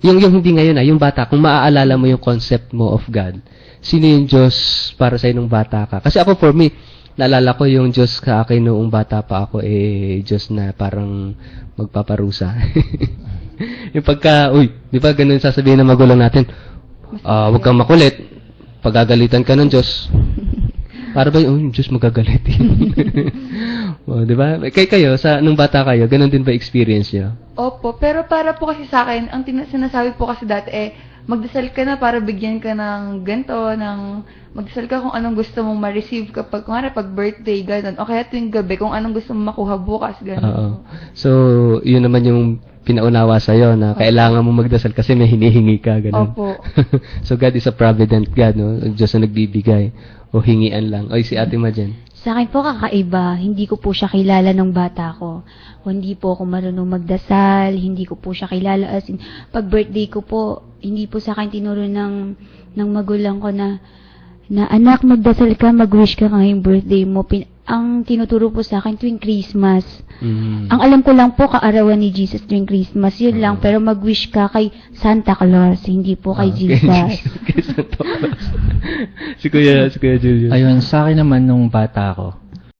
yung hindi ngayon yung bata, kung maaalala mo yung concept mo of God, sino yung Diyos para sa nung bata ka? Kasi ako, for me, naalala ko yung Diyos sa akin noong bata pa ako, Diyos na parang magpaparusa. Yung pagka, di ba ganun sasabihin ng magulang natin, huwag kang makulit, pagagalitan ka ng Diyos. Para ba yung Diyos magagalitin? Di ba? Kayo, nung bata kayo, ganun din ba experience niyo? Opo, pero para po kasi sa akin, ang sinasabi po kasi dati magdasal ka na para bigyan ka ng ganito, magdasal ka kung anong gusto mong ma-receive kapag, pag birthday, gano'n. O kaya tuwing gabi, kung anong gusto mong makuha bukas, gano'n. Oo. So, yun naman yung pinaunawa sa'yo na kailangan mo magdasal kasi may hinihingi ka, gano'n. Opo. So, God is a provident God, no? Diyos na nagbibigay. O hingian lang. O, si Ate Majen. Sa akin po kakaiba, hindi ko po siya kilala nung bata ko. Hindi po ako marunong magdasal, hindi ko po siya kilala. As in, pag birthday ko po, hindi po sa akin tinuro ng magulang ko na anak, magdasal ka, mag-wish ka ngayong birthday mo. Ang tinuturo po sa akin tuwing Christmas. Ang alam ko lang po, kaarawan ni Jesus tuwing Christmas. Yun lang, pero mag-wish ka kay Santa Claus, hindi po kay Jesus. Kay Santa Claus. Si Kuya Julio. Ayun, sa akin naman nung bata ako,